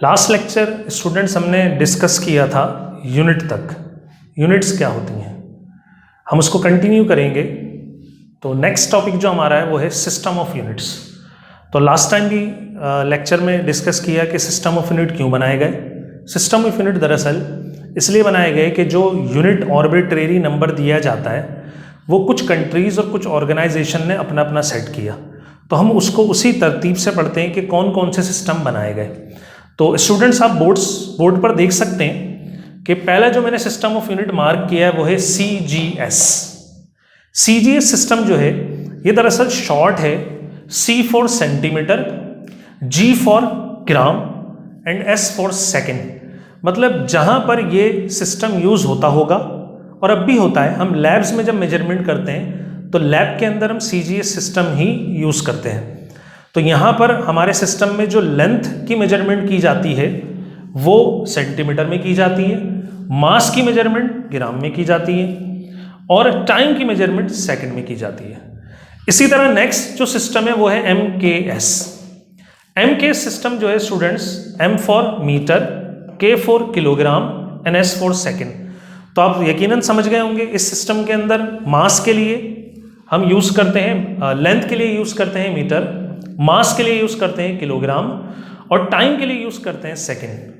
Last lecture students हमने discuss किया था यूनिट तक, यूनिट्स क्या होती हैं, हम उसको कंटिन्यू करेंगे। तो नेक्स्ट टॉपिक जो हमारा है वो है सिस्टम ऑफ यूनिट्स। तो लास्ट टाइम भी लेक्चर में डिस्कस किया कि सिस्टम ऑफ यूनिट क्यों बनाए गए। सिस्टम ऑफ यूनिट दरअसल इसलिए बनाए गए कि जो यूनिट ऑर्बिट्रेरी नंबर दिया जाता है वो कुछ कंट्रीज़ और कुछ ऑर्गेनाइजेशन ने अपना अपना सेट किया, तो हम उसको उसी तरतीब से पढ़ते हैं कि कौन कौन से सिस्टम बनाए गए। तो स्टूडेंट्स आप बोर्ड पर देख सकते हैं कि पहला जो मैंने सिस्टम ऑफ यूनिट मार्क किया है वो है CGS। CGS सिस्टम जो है ये दरअसल शॉर्ट है C for centimetre, G for gram and S for second. मतलब जहाँ पर ये सिस्टम यूज़ होता होगा और अब भी होता है, हम लैब्स में जब मेजरमेंट करते हैं तो लैब के अंदर हम CGS सिस्टम ही यूज़ करते हैं। तो यहाँ पर हमारे सिस्टम में जो लेंथ की मेजरमेंट की जाती है वो सेंटीमीटर में की जाती है, मास की मेजरमेंट ग्राम में की जाती है और टाइम की मेजरमेंट सेकंड में की जाती है। इसी तरह नेक्स्ट जो सिस्टम है वो है MKS। MKS सिस्टम जो है students, M for metre, K for kilogram and S for second. तो आप यकीनन समझ गए होंगे इस सिस्टम के अंदर मास के लिए हम यूज़ करते हैं, लेंथ के लिए यूज़ करते हैं मीटर, मास के लिए यूज़ करते हैं किलोग्राम और टाइम के लिए यूज़ करते हैं सेकेंड।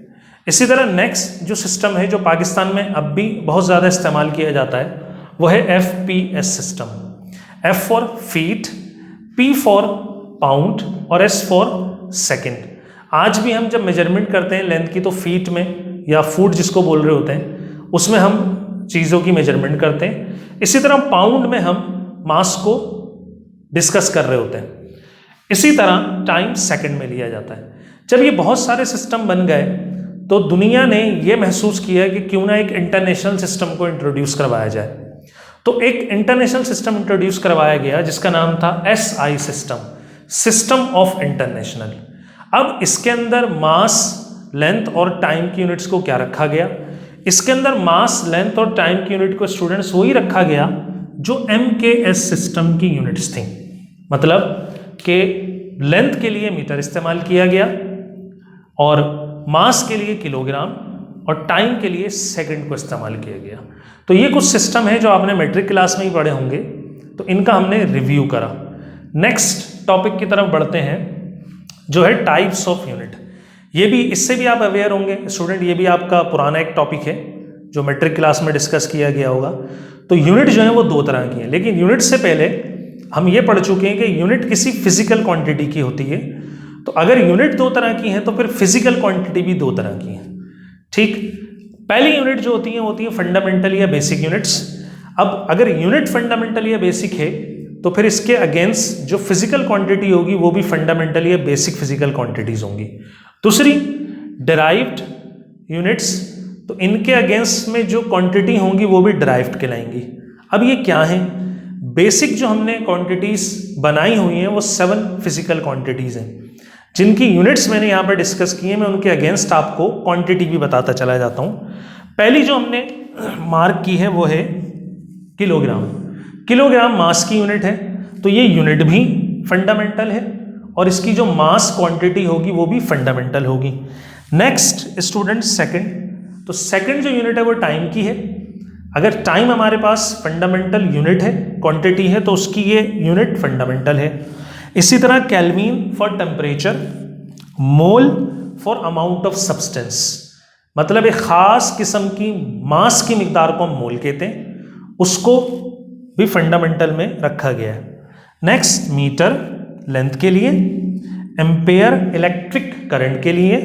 इसी तरह नेक्स्ट जो सिस्टम है जो पाकिस्तान में अब भी बहुत ज़्यादा इस्तेमाल किया जाता है वो है FPS system. F for feet, P for pound और S फॉर सेकेंड। आज भी हम जब मेजरमेंट करते हैं लेंथ की तो फीट में या फुट जिसको बोल रहे होते हैं उसमें हम चीज़ों की मेजरमेंट करते हैं। इसी तरह पाउंड में हम मास को डिस्कस कर रहे होते हैं। इसी तरह टाइम सेकंड में लिया जाता है। जब ये बहुत सारे सिस्टम बन गए तो दुनिया ने ये महसूस किया कि क्यों ना एक इंटरनेशनल सिस्टम को इंट्रोड्यूस करवाया जाए। तो एक इंटरनेशनल सिस्टम इंट्रोड्यूस करवाया गया जिसका नाम था SI system, system of international. अब इसके अंदर मास, लेंथ और टाइम की यूनिट्स को क्या रखा गया? इसके अंदर मास, लेंथ और टाइम की यूनिट को स्टूडेंट्स वही रखा गया जो MKS सिस्टम की यूनिट्स थी। मतलब कि लेंथ के लिए मीटर इस्तेमाल किया गया और मास के लिए किलोग्राम और टाइम के लिए सेकंड को इस्तेमाल किया गया। तो ये कुछ सिस्टम है जो आपने मैट्रिक क्लास में ही पढ़े होंगे, तो इनका हमने रिव्यू करा। नेक्स्ट टॉपिक की तरफ बढ़ते हैं जो है टाइप्स ऑफ यूनिट। ये भी, इससे भी आप अवेयर होंगे स्टूडेंट, ये भी आपका पुराना एक टॉपिक है जो मैट्रिक क्लास में डिस्कस किया गया होगा। तो यूनिट जो है वो दो तरह की है, लेकिन यूनिट से पहले हम ये पढ़ चुके हैं कि यूनिट किसी फिजिकल क्वांटिटी की होती है। तो अगर यूनिट दो तरह की है तो फिर फिजिकल क्वांटिटी भी दो तरह की है। ठीक, पहली यूनिट जो होती है फंडामेंटल या बेसिक यूनिट्स। अब अगर यूनिट फंडामेंटल या बेसिक है तो फिर इसके अगेंस्ट जो फिजिकल क्वांटिटी होगी वो भी फंडामेंटल या बेसिक फिजिकल क्वांटिटीज होंगी। दूसरी डिराइव्ड यूनिट्स, तो इनके अगेंस्ट में जो क्वांटिटी होंगी वो भी डिराइव्ड कहलाएंगी। अब ये क्या है? बेसिक जो हमने क्वांटिटीज बनाई हुई हैं वो 7 फिजिकल क्वांटिटीज हैं जिनकी यूनिट्स मैंने यहाँ पर डिस्कस की हैं। मैं उनके अगेंस्ट आपको क्वांटिटी भी बताता चला जाता हूँ। पहली जो हमने मार्क की है वो है किलोग्राम। किलोग्राम मास की यूनिट है, तो ये यूनिट भी फंडामेंटल है और इसकी जो मास क्वांटिटी होगी वो भी फंडामेंटल होगी। नेक्स्ट स्टूडेंट सेकंड, तो सेकंड जो यूनिट है वो टाइम की है। अगर टाइम हमारे पास फंडामेंटल यूनिट है, क्वांटिटी है, तो उसकी ये यूनिट फंडामेंटल है। इसी तरह kelvin for temperature, mole for amount of substance, मतलब एक खास किस्म की मास की मिकदार को हम मोल कहते हैं, उसको भी फंडामेंटल में रखा गया है। नेक्स्ट मीटर लेंथ के लिए, एम्पेयर इलेक्ट्रिक करंट के लिए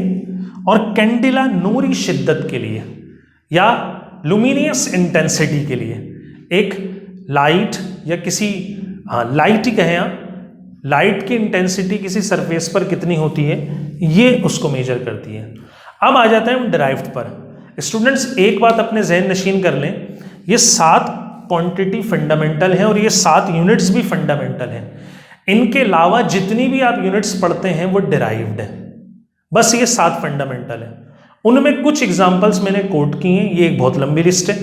और कैंडिला नूरी शिद्दत के लिए या लुमिनियस इंटेंसिटी के लिए। एक लाइट या किसी लाइट ही कहें, लाइट की इंटेंसिटी किसी सरफेस पर कितनी होती है ये उसको मेजर करती है। अब आ जाते हैं हम डिराइव्ड पर। स्टूडेंट्स एक बात अपने जहन नशीन कर लें, ये 7 क्वांटिटी फंडामेंटल है और ये 7 यूनिट्स भी फंडामेंटल हैं। इनके अलावा जितनी भी आप यूनिट्स पढ़ते हैं वो डिराइव्ड है, बस ये 7 फंडामेंटल है। उनमें कुछ एग्जांपल्स मैंने कोट की हैं, ये एक बहुत लंबी लिस्ट है।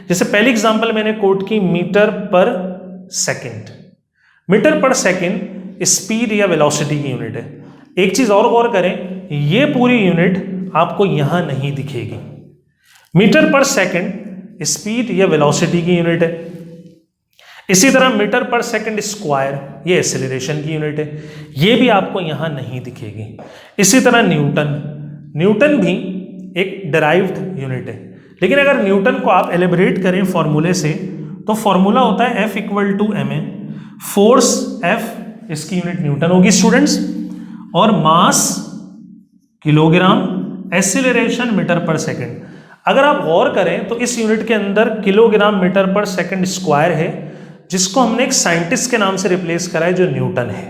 जैसे पहली एग्जांपल मैंने कोट की मीटर पर सेकंड। मीटर पर सेकंड स्पीड या वेलोसिटी की यूनिट है। एक चीज और गौर करें, ये पूरी यूनिट आपको यहां नहीं दिखेगी। मीटर पर सेकंड स्पीड या वेलोसिटी की यूनिट है। इसी तरह मीटर पर सेकंड स्क्वायर ये एक्सेलरेशन की यूनिट है, ये भी आपको यहां नहीं दिखेगी। इसी तरह न्यूटन भी एक डिराइव्ड यूनिट है, लेकिन अगर न्यूटन को आप एलिब्रेट करें फॉर्मूले से तो फॉर्मूला होता है F = ma। फोर्स F इसकी यूनिट न्यूटन होगी स्टूडेंट्स, और मास किलोग्राम, एक्सीलरेशन मीटर पर सेकंड। अगर आप गौर करें तो इस यूनिट के अंदर किलोग्राम मीटर पर सेकंड स्क्वायर है, जिसको हमने एक साइंटिस्ट के नाम से रिप्लेस करा है जो न्यूटन है।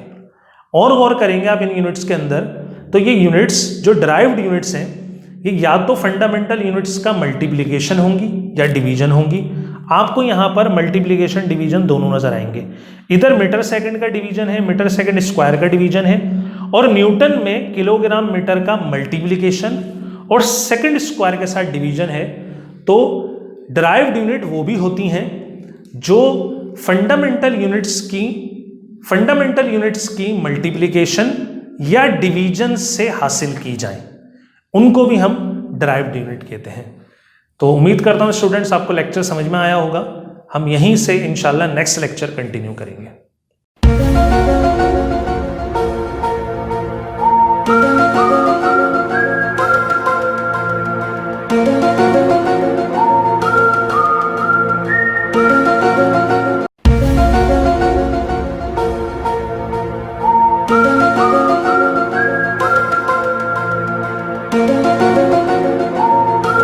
और गौर करेंगे आप इन यूनिट्स के अंदर तो ये यूनिट्स जो डिराइव्ड यूनिट्स हैं ये या तो फंडामेंटल यूनिट्स का मल्टीप्लिकेशन होंगी या डिवीजन होंगी। आपको यहाँ पर मल्टीप्लिकेशन डिवीजन दोनों नजर आएंगे, इधर मीटर सेकंड का डिवीजन है, मीटर सेकंड स्क्वायर का डिवीजन है, और न्यूटन में किलोग्राम मीटर का मल्टीप्लिकेशन और सेकंड स्क्वायर के साथ डिवीजन है। तो डिराइव्ड यूनिट वो भी होती हैं जो फंडामेंटल यूनिट्स की मल्टीप्लिकेशन या डिवीजन से हासिल की जाए, उनको भी हम डिराइव्ड यूनिट कहते हैं। तो उम्मीद करता हूं स्टूडेंट्स आपको लेक्चर समझ में आया होगा। हम यहीं से इंशाल्लाह नेक्स्ट लेक्चर कंटिन्यू करेंगे।